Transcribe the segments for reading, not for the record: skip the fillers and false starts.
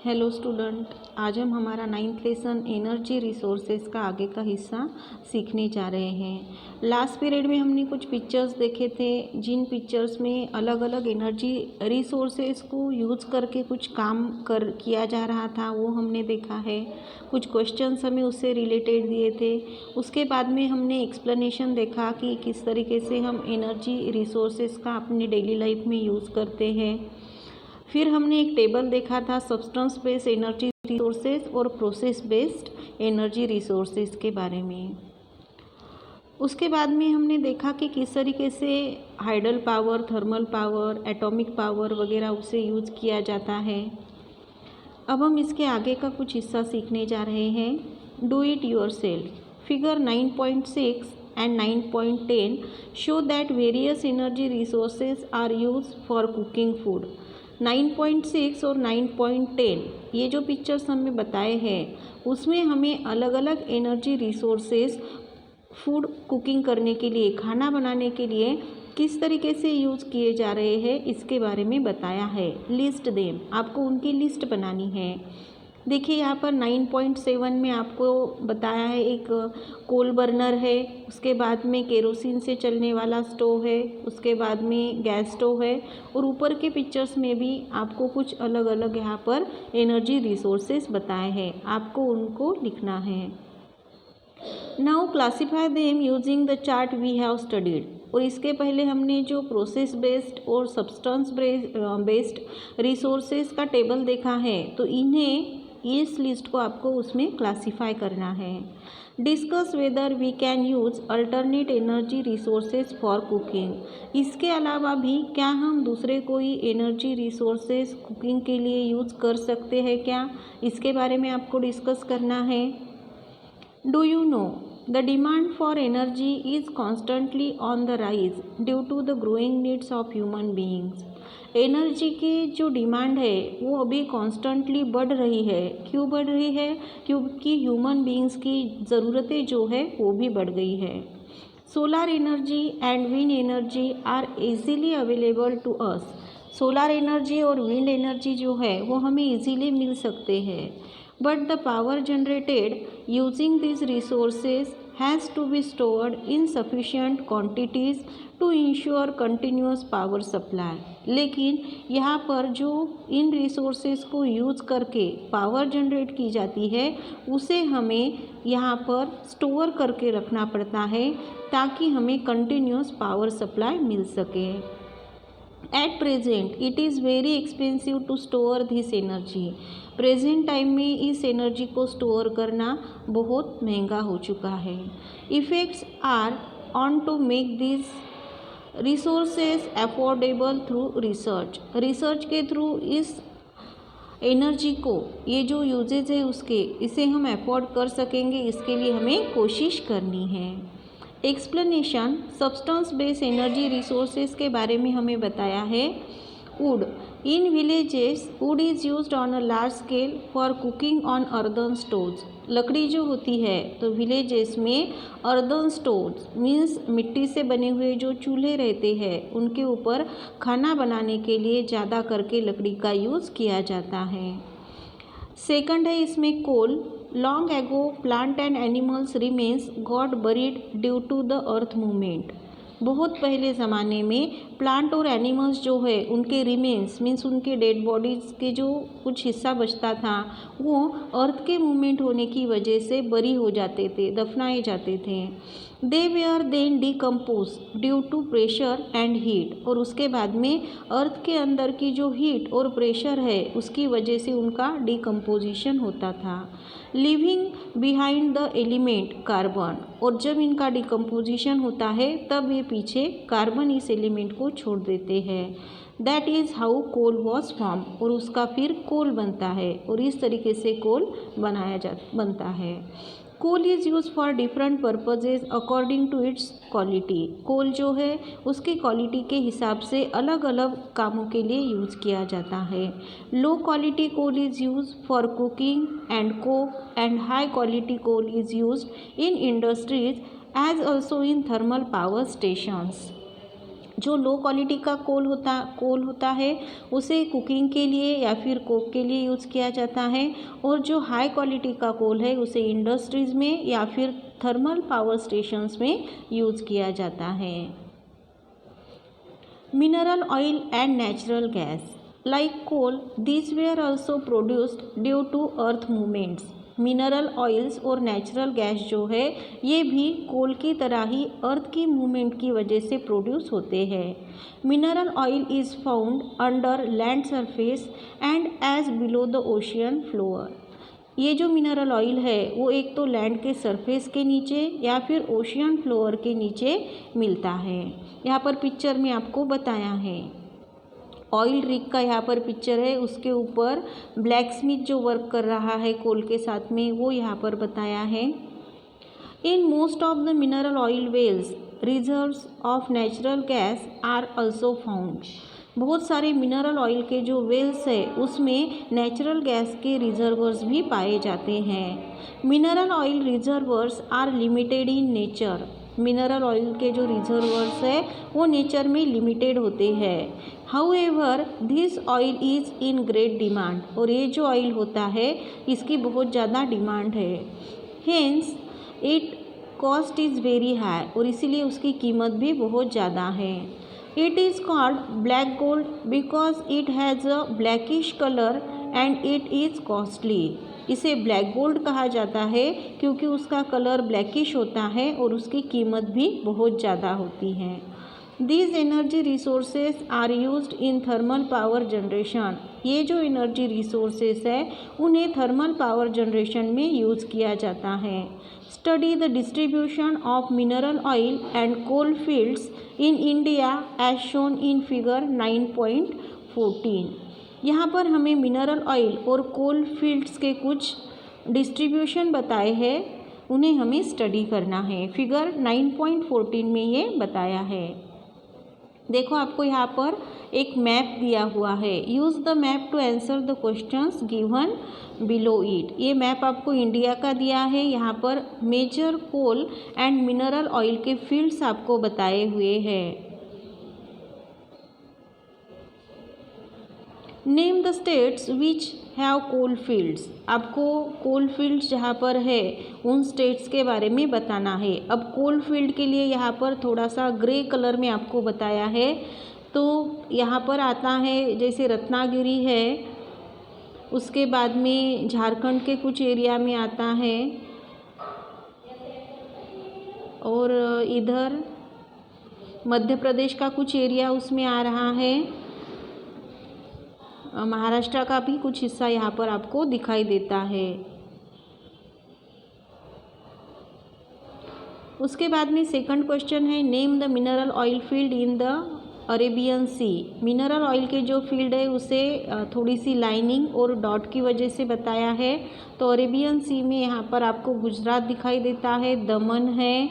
Hello student, आज हम हमारा 9th लेसन एनर्जी रिसोर्सेज का आगे का हिस्सा सीखने जा रहे हैं। लास्ट पीरियड में हमने कुछ पिक्चर्स देखे थे, जिन पिक्चर्स में अलग अलग एनर्जी रिसोर्सेज को यूज़ करके कुछ काम किया जा रहा था, वो हमने देखा है। कुछ क्वेश्चंस हमें उससे रिलेटेड दिए थे। उसके बाद में हमने एक्सप्लेनेशन देखा कि किस तरीके से हम एनर्जी रिसोर्सेज का अपनी डेली लाइफ में यूज़ करते हैं। फिर हमने एक टेबल देखा था सब्सटेंस बेस्ड एनर्जी रिसोर्सेज और प्रोसेस बेस्ड एनर्जी रिसोर्सेज के बारे में। उसके बाद में हमने देखा कि किस तरीके से hydel power, thermal power, atomic power वगैरह उसे यूज़ किया जाता है। अब हम इसके आगे का कुछ हिस्सा सीखने जा रहे हैं। Do it yourself. Figure 9.6 and 9.10 show that various energy resources are used for cooking food. 9.6 और 9.10 ये जो पिक्चर्स हमें बताए हैं, उसमें हमें अलग अलग एनर्जी रिसोर्सेज फूड कुकिंग करने के लिए, खाना बनाने के लिए किस तरीके से यूज़ किए जा रहे हैं, इसके बारे में बताया है। लिस्ट देम, आपको उनकी लिस्ट बनानी है। देखिए यहाँ पर 9.7 में आपको बताया है एक कोल बर्नर है, उसके बाद में केरोसिन से चलने वाला स्टोव है, उसके बाद में गैस स्टोव है, और ऊपर के पिक्चर्स में भी आपको कुछ अलग अलग यहाँ पर एनर्जी रिसोर्सेज बताए हैं, आपको उनको लिखना है। Now classify them using the chart we have studied. और इसके पहले हमने जो प्रोसेस बेस्ड और सब्सटेंस बेस्ड रिसोर्सेज का टेबल देखा है, तो इस लिस्ट को आपको उसमें क्लासीफाई करना है। Discuss whether we can use alternate energy resources for cooking. इसके अलावा भी क्या हम दूसरे कोई एनर्जी रिसोर्सेज कुकिंग के लिए यूज़ कर सकते हैं क्या, इसके बारे में आपको डिस्कस करना है। Do you know the demand for energy is constantly on the rise due to the growing needs of human beings. Energy की जो डिमांड है वो अभी कॉन्स्टेंटली बढ़ रही है। क्यों बढ़ रही है? क्योंकि ह्यूमन बीइंग्स की ज़रूरतें जो है वो भी बढ़ गई है। Solar energy and wind energy are easily available to us. Solar energy और विंड एनर्जी जो है वो हमें इजीली मिल सकते हैं, but the power generated using these resources has to be stored in sufficient quantities to ensure continuous power supply। लेकिन यहाँ पर जो इन रिसोर्सेज को यूज़ करके पावर जनरेट की जाती है, उसे हमें यहाँ पर स्टोर करके रखना पड़ता है ताकि हमें कंटिन्यूस पावर सप्लाई मिल सके। At present it is very expensive to store this energy. Present time में इस एनर्जी को स्टोर करना बहुत महंगा हो चुका है। Efforts are on to make this resources affordable through research. Research के थ्रू इस एनर्जी को, ये जो यूजेज है उसके, इसे हम अफोर्ड कर सकेंगे, इसके लिए हमें कोशिश करनी है। Explanation, substance based energy resources के बारे में हमें बताया है। Would in villages, would is used on a large scale for cooking on earthen stoves. लकड़ी जो होती है तो विलेजेस में अर्दन स्टोव्स मीन्स मिट्टी से बने हुए जो चूल्हे रहते हैं, उनके ऊपर खाना बनाने के लिए ज़्यादा करके लकड़ी का यूज़ किया जाता है। सेकंड है इसमें coal. Long ago plant and animals remains got buried due to the earth movement. बहुत पहले ज़माने में प्लांट और एनिमल्स जो है उनके रिमेन्स मीन्स उनके डेड बॉडीज़ के जो कुछ हिस्सा बचता था, वो अर्थ के मूवमेंट होने की वजह से बरी हो जाते थे, दफनाए जाते थे। They were then decompose due to pressure and heat. और उसके बाद में अर्थ के अंदर की जो हीट और प्रेशर है उसकी वजह से उनका डिकम्पोजिशन होता था, living behind the element carbon. और जब इनका डिकम्पोजिशन होता है तब ये पीछे कार्बन इस एलिमेंट को छोड़ देते हैं। That is how coal was form. और उसका फिर कोल बनता है, और इस तरीके से कोल बनता है। Coal is use for different purposes according to its quality. Coal जो है उसकी क्वालिटी के हिसाब से अलग अलग कामों के लिए यूज़ किया जाता है। Low quality coal is use for cooking and coke, and high quality coal is use in industries as also in thermal power stations. जो लो क्वालिटी का कोल होता है उसे कुकिंग के लिए या फिर कोक के लिए यूज़ किया जाता है, और जो हाई क्वालिटी का कोल है उसे इंडस्ट्रीज़ में या फिर थर्मल पावर स्टेशंस में यूज़ किया जाता है। Mineral oil and natural gas like coal, these were also produced due to earth movements। Mineral oils और नेचुरल गैस जो है ये भी कोल की तरह ही अर्थ की मूवमेंट की वजह से प्रोड्यूस होते हैं। Mineral oil is found under land surface and as below the ocean floor. ये जो मिनरल ऑयल है वो एक तो लैंड के सरफेस के नीचे या फिर ओशियन फ्लोर के नीचे मिलता है। यहाँ पर पिक्चर में आपको बताया है ऑयल रिग का यहाँ पर पिक्चर है, उसके ऊपर ब्लैक स्मिथ जो वर्क कर रहा है कोल के साथ में वो यहाँ पर बताया है। In most of the mineral oil wells reserves of natural gas are also found. बहुत सारे मिनरल ऑयल के जो वेल्स है उसमें नेचुरल गैस के रिजर्वर्स भी पाए जाते हैं। Mineral oil reservoirs are limited in nature. Mineral oil के जो रिजर्वर्स है वो नेचर में लिमिटेड होते हैं। However this oil is in great demand. और ये जो ऑयल होता है इसकी बहुत ज़्यादा डिमांड है। Hence it cost is very high. और इसीलिए उसकी कीमत भी बहुत ज़्यादा है। It is called black gold because it has a blackish colour and it is costly. इसे ब्लैक गोल्ड कहा जाता है क्योंकि उसका कलर ब्लैकिश होता है और उसकी कीमत भी बहुत ज़्यादा होती है। These energy resources are used in thermal power generation। ये जो एनर्जी रिसोर्सेस है उन्हें थर्मल पावर जनरेशन में यूज़ किया जाता है। Study the distribution of mineral oil and coal fields in India as shown in figure 9.14। यहाँ पर हमें मिनरल ऑयल और कोल फील्ड्स के कुछ डिस्ट्रीब्यूशन बताए हैं, उन्हें हमें स्टडी करना है। फिगर 9.14 में ये बताया है। देखो आपको यहाँ पर एक मैप दिया हुआ है। Use the map to answer the questions given below it. ये मैप आपको इंडिया का दिया है। यहाँ पर major coal and mineral oil के फील्ड्स आपको बताए हुए हैं। Name the states which have coal fields. आपको कोल फील्ड्स जहाँ पर है उन स्टेट्स के बारे में बताना है। अब कोल फील्ड के लिए यहाँ पर थोड़ा सा ग्रे कलर में आपको बताया है। तो यहाँ पर आता है जैसे रत्नागिरी है, उसके बाद में झारखंड के कुछ एरिया में आता है, और इधर मध्य प्रदेश का कुछ एरिया उसमें आ रहा है। महाराष्ट्र का भी कुछ हिस्सा यहाँ पर आपको दिखाई देता है। उसके बाद में सेकंड क्वेश्चन है name the mineral oil field in the Arabian sea. Mineral oil के जो फील्ड है उसे थोड़ी सी लाइनिंग और डॉट की वजह से बताया है। तो अरेबियन सी में यहाँ पर आपको गुजरात दिखाई देता है, दमन है,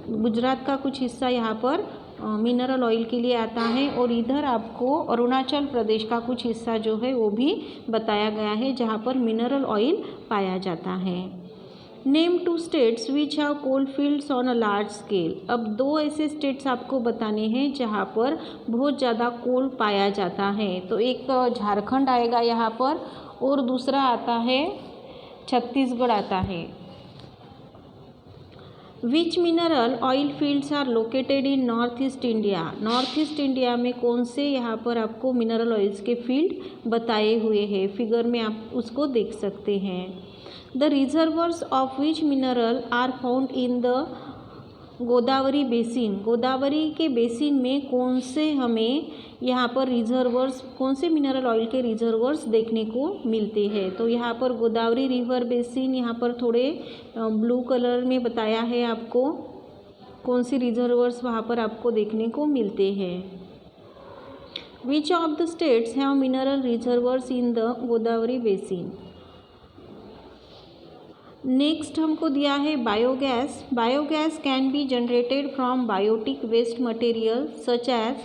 गुजरात का कुछ हिस्सा यहाँ पर मिनरल ऑयल के लिए आता है, और इधर आपको अरुणाचल प्रदेश का कुछ हिस्सा जो है वो भी बताया गया है जहाँ पर मिनरल ऑयल पाया जाता है। Name two states which have coal fields on a large scale. अब दो ऐसे स्टेट्स आपको बताने हैं जहाँ पर बहुत ज़्यादा कोल पाया जाता है। तो एक झारखंड आएगा यहाँ पर, और दूसरा आता है छत्तीसगढ़ आता है। Which mineral oil fields are located in north east India. North east India में कौन से यहाँ पर आपको मिनरल ऑयल्स के फील्ड बताए हुए हैं। फिगर में आप उसको देख सकते हैं। The reserves of which mineral are found in the Godavari basin. Godavari के बेसिन में कौन से हमें यहाँ पर रिजर्वर्स, कौन से मिनरल ऑयल के रिजर्वर्स देखने को मिलते हैं। तो यहाँ पर गोदावरी रिवर बेसिन यहाँ पर थोड़े ब्लू कलर में बताया है आपको कौन सी रिजर्वर्स वहाँ पर आपको देखने को मिलते हैं। Which of the states have mineral reserves in the Godavari basin. Next हमको दिया है biogas. Biogas can be generated from biotic waste material such as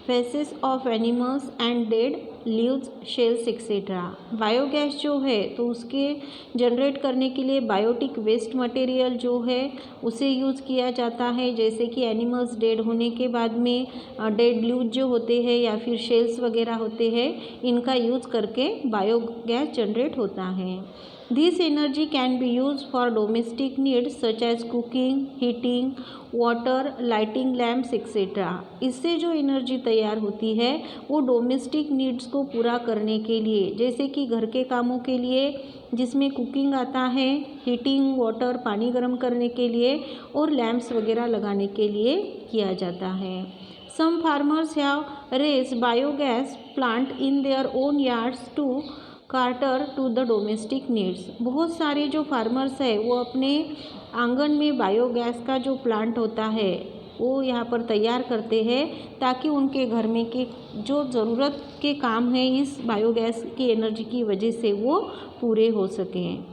faeces of animals and dead leaves, shells etcetera. Biogas जो है तो उसके generate करने के लिए बायोटिक वेस्ट मटेरियल जो है उसे यूज़ किया जाता है, जैसे कि एनिमल्स डेड होने के बाद में डेड लीव्स जो होते हैं या फिर शेल्स वगैरह होते हैं, इनका यूज़ करके बायोगैस जनरेट होता है। This energy can be used for domestic needs such as cooking, heating, water, lighting lamps etc. इससे जो एनर्जी तैयार होती है वो डोमेस्टिक नीड्स को पूरा करने के लिए, जैसे कि घर के कामों के लिए जिसमें कुकिंग आता है, हीटिंग, वाटर, पानी गर्म करने के लिए और लैम्प्स वगैरह लगाने के लिए किया जाता है। Some farmers have raised biogas plant in their own yards to cater to the domestic needs. बहुत सारे जो फार्मर्स है वो अपने आंगन में बायोगैस का जो प्लांट होता है वो यहाँ पर तैयार करते हैं ताकि उनके घर में के जो ज़रूरत के काम है इस बायोगैस की एनर्जी की वजह से वो पूरे हो सकें।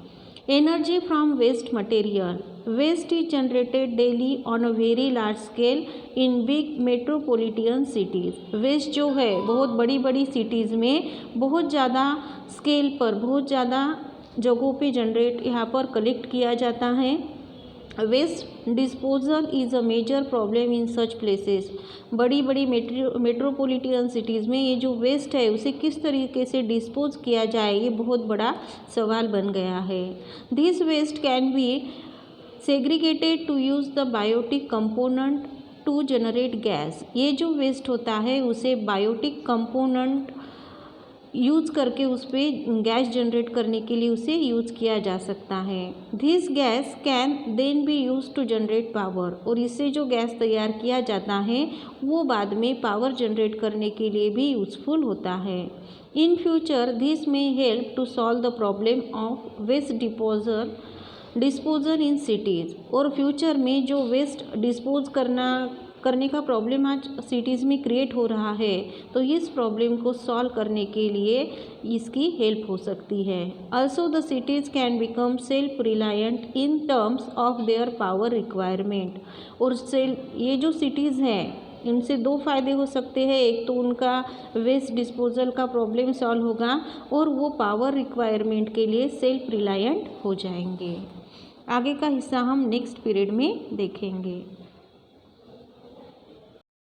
Energy from waste material. Waste is generated daily on a very large scale in big metropolitan cities. Waste जो है बहुत बड़ी बड़ी सिटीज़ में बहुत ज़्यादा स्केल पर, बहुत ज़्यादा जगहों पे जनरेट यहाँ पर कलेक्ट किया जाता है। Waste disposal is a major problem in such places. बड़ी बड़ी मेट्रोपॉलिटन सिटीज़ में ये जो वेस्ट है उसे किस तरीके से डिस्पोज किया जाए ये बहुत बड़ा सवाल बन गया है। This waste can be segregated to use the biotic component to generate gas. ये जो वेस्ट होता है उसे बायोटिक कंपोनेंट यूज़ करके उस पर गैस जनरेट करने के लिए उसे यूज़ किया जा सकता है। This gas can then be use to generate power. और इससे जो गैस तैयार किया जाता है वो बाद में पावर जनरेट करने के लिए भी यूज़फुल होता है। In future this may help to solve the problem of waste disposal in cities. और फ्यूचर में जो वेस्ट डिस्पोज करने का प्रॉब्लम आज सिटीज़ में क्रिएट हो रहा है तो इस प्रॉब्लम को सॉल्व करने के लिए इसकी हेल्प हो सकती है। Also the cities can become self reliant in terms of their power requirement. और ये जो सिटीज़ हैं इनसे दो फ़ायदे हो सकते हैं। एक तो उनका वेस्ट डिस्पोजल का प्रॉब्लम सॉल्व होगा और वो पावर रिक्वायरमेंट के लिए सेल्फ रिलायंट हो जाएंगे। आगे का हिस्सा हम नेक्स्ट पीरियड में देखेंगे।